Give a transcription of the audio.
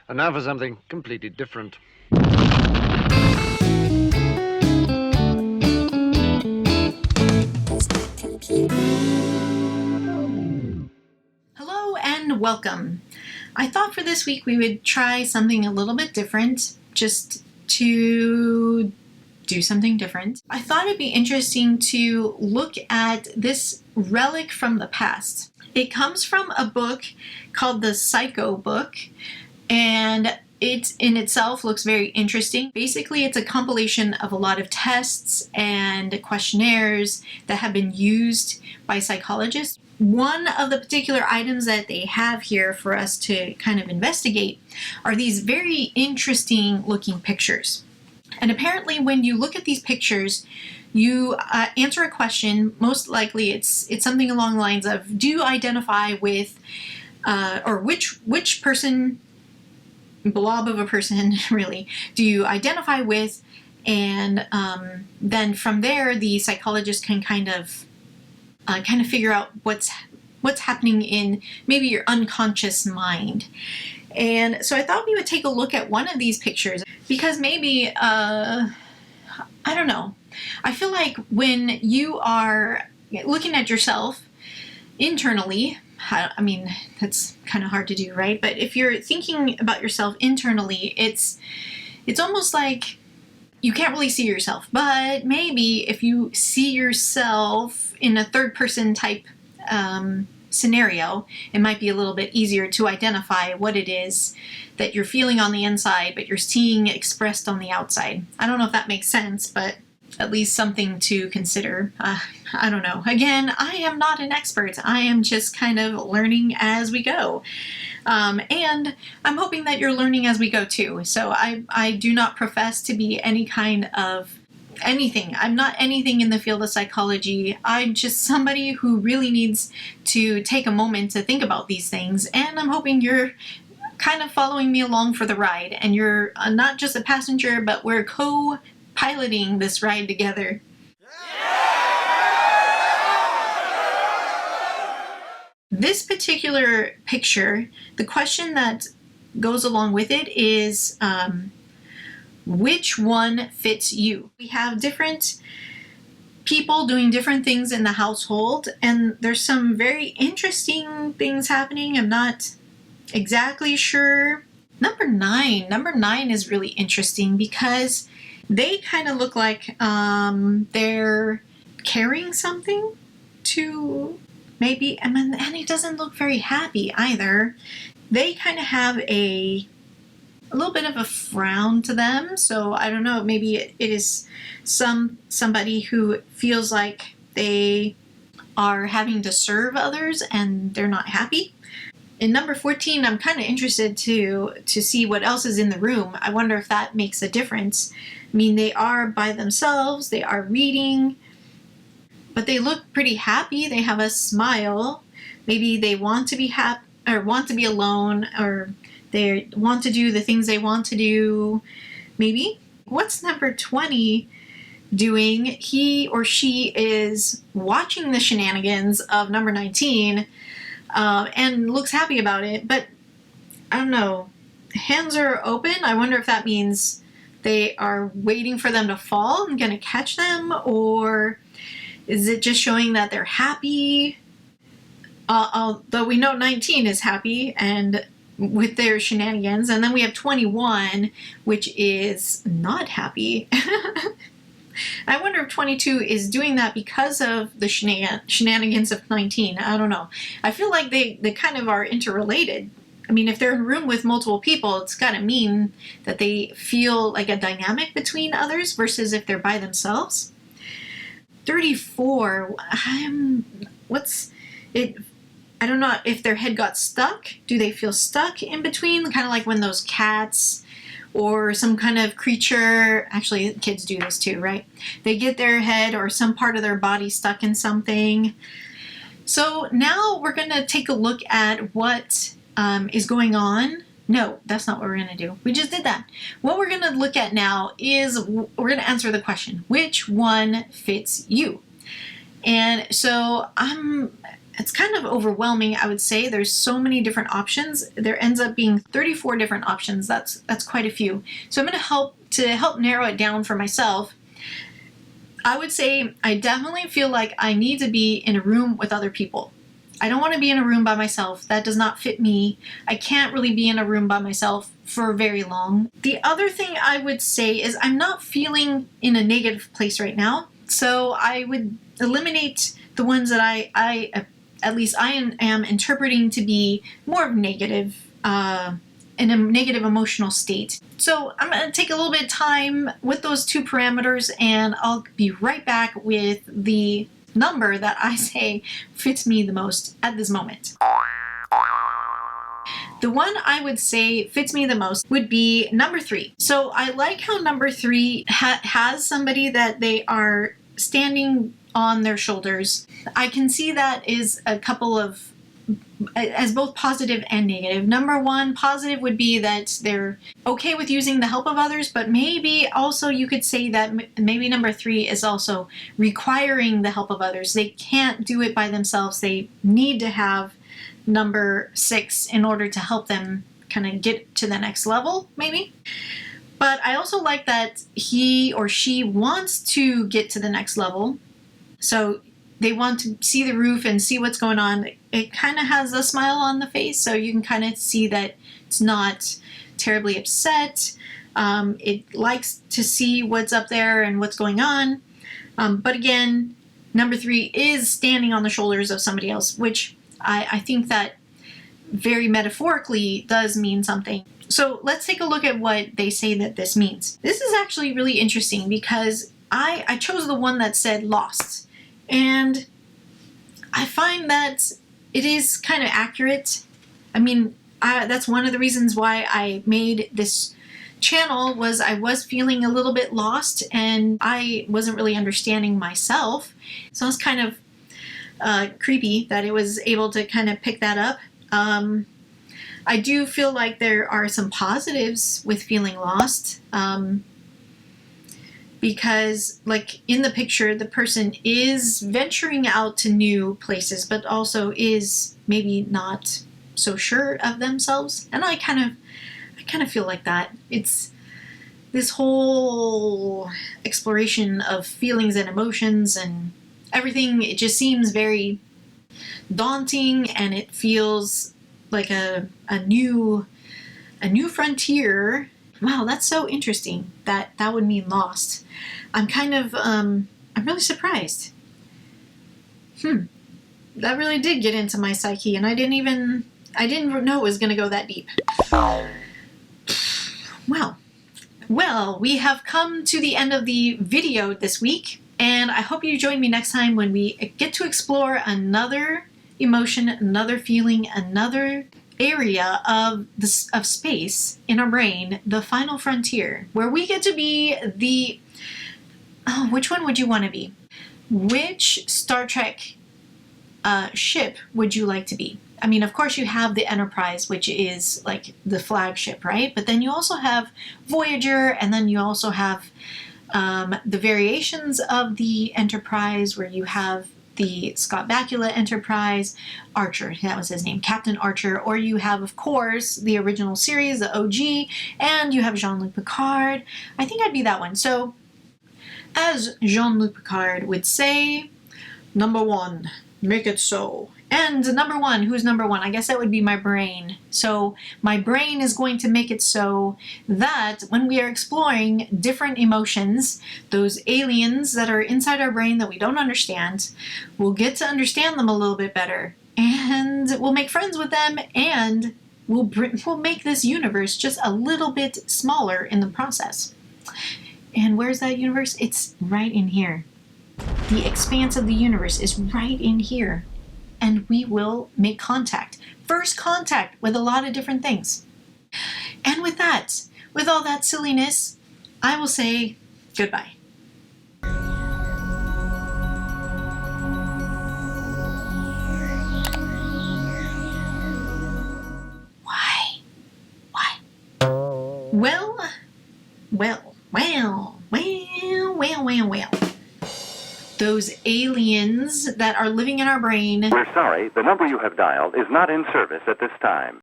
And now for something completely different. Hello and welcome. I thought for this week we would try something a little bit different, just to do something different. I thought it'd be interesting to look at this relic from the past. It comes from a book called the Psycho book, and it in itself looks very interesting. Basically, it's a compilation of a lot of tests and questionnaires that have been used by psychologists. One of the particular items that they have here for us to kind of investigate are these very interesting looking pictures. And apparently when you look at these pictures, you answer a question. Most likely it's something along the lines of, do you identify with, or which person, blob of a person really, do you identify with? And then from there, the psychologist can kind of figure out what's happening in maybe your unconscious mind. And so I thought we would take a look at one of these pictures because maybe, I don't know, I feel like when you are looking at yourself internally, I mean, that's kind of hard to do, right? But if you're thinking about yourself internally, it's almost like you can't really see yourself. But maybe if you see yourself in a third person type scenario, it might be a little bit easier to identify what it is that you're feeling on the inside, but you're seeing expressed on the outside. I don't know if that makes sense, but at least something to consider. I don't know. Again, I am not an expert. I am just kind of learning as we go. And I'm hoping that you're learning as we go too. So I do not profess to be any kind of anything. I'm not anything in the field of psychology. I'm just somebody who really needs to take a moment to think about these things. And I'm hoping you're kind of following me along for the ride. And you're not just a passenger, but we're co-piloting this ride together. This particular picture, the question that goes along with it is, which one fits you? We have different people doing different things in the household, and there's some very interesting things happening. I'm not exactly sure. Number nine is really interesting because they kind of look like they're carrying something to maybe, and it doesn't look very happy either. They kind of have a little bit of a frown to them, so I don't know, maybe it is somebody who feels like they are having to serve others and they're not happy. In number 14, I'm kind of interested to see what else is in the room. I wonder if that makes a difference. I mean, they are by themselves, they are reading, but they look pretty happy. They have a smile. Maybe they want to be happy or want to be alone, or they want to do the things they want to do. Maybe. What's number 20 doing? He or she is watching the shenanigans of number 19 and looks happy about it. But I don't know. Hands are open. I wonder if that means they are waiting for them to fall and going to catch them, or is it just showing that they're happy? Although we know 19 is happy and with their shenanigans. And then we have 21, which is not happy. I wonder if 22 is doing that because of the shenanigans of 19. I don't know. I feel like they kind of are interrelated. I mean, if they're in a room with multiple people, it's got to mean that they feel like a dynamic between others versus if they're by themselves. 34, what's it? I don't know if their head got stuck. Do they feel stuck in between? Kind of like when those cats or some kind of creature, actually kids do this too, right? They get their head or some part of their body stuck in something. So now we're going to take a look at what is going on. No, that's not what we're going to do. We just did that. What we're going to look at now is we're going to answer the question, which one fits you? And so it's kind of overwhelming, I would say. There's so many different options. There ends up being 34 different options. That's quite a few. So I'm going to help narrow it down for myself. I would say I definitely feel like I need to be in a room with other people. I don't want to be in a room by myself. That does not fit me. I can't really be in a room by myself for very long. The other thing I would say is I'm not feeling in a negative place right now. So I would eliminate the ones that I at least I am interpreting to be more negative, in a negative emotional state. So I'm going to take a little bit of time with those two parameters, and I'll be right back with the number that I say fits me the most at this moment. The one I would say fits me the most would be number 3. So I like how number 3 has somebody that they are standing on their shoulders. I can see that is a couple of, as both positive and negative. Number 1, positive would be that they're okay with using the help of others, but maybe also you could say that maybe number 3 is also requiring the help of others. They can't do it by themselves. They need to have number 6 in order to help them kind of get to the next level, maybe. But I also like that he or she wants to get to the next level. So they want to see the roof and see what's going on. It kind of has a smile on the face, so you can kind of see that it's not terribly upset. It likes to see what's up there and what's going on. But again, number 3 is standing on the shoulders of somebody else, which I think that very metaphorically does mean something. So let's take a look at what they say that this means. This is actually really interesting because I chose the one that said lost. And I find that it is kind of accurate. I mean, that's one of the reasons why I made this channel, was I was feeling a little bit lost and I wasn't really understanding myself. So it's kind of creepy that it was able to kind of pick that up. I do feel like there are some positives with feeling lost. Because, like, in the picture, the person is venturing out to new places, but also is maybe not so sure of themselves. And I kind of feel like that. It's this whole exploration of feelings and emotions and everything. It just seems very daunting, and it feels like a new frontier. Wow, that's so interesting. That would mean lost. I'm kind of, I'm really surprised. That really did get into my psyche, and I didn't know it was going to go that deep. Well, we have come to the end of the video this week, and I hope you join me next time when we get to explore another emotion, another feeling, another area of space in our brain, the final frontier, where we get to be the... Oh, which one would you want to be? Which Star Trek ship would you like to be? I mean, of course you have the Enterprise, which is like the flagship, right? But then you also have Voyager, and then you also have the variations of the Enterprise, where you have the Scott Bakula Enterprise, Archer, that was his name, Captain Archer, or you have, of course, the original series, the OG, and you have Jean-Luc Picard. I think I'd be that one. So, as Jean-Luc Picard would say, number 1, make it so. And number 1, who's number 1? I guess that would be my brain. So my brain is going to make it so that when we are exploring different emotions, those aliens that are inside our brain that we don't understand, we'll get to understand them a little bit better. And we'll make friends with them, and we'll make this universe just a little bit smaller in the process. And where's that universe? It's right in here. The expanse of the universe is right in here. And we will make contact. First contact with a lot of different things. And with that, with all that silliness, I will say goodbye. Why? Well. Those aliens that are living in our brain. We're sorry, the number you have dialed is not in service at this time.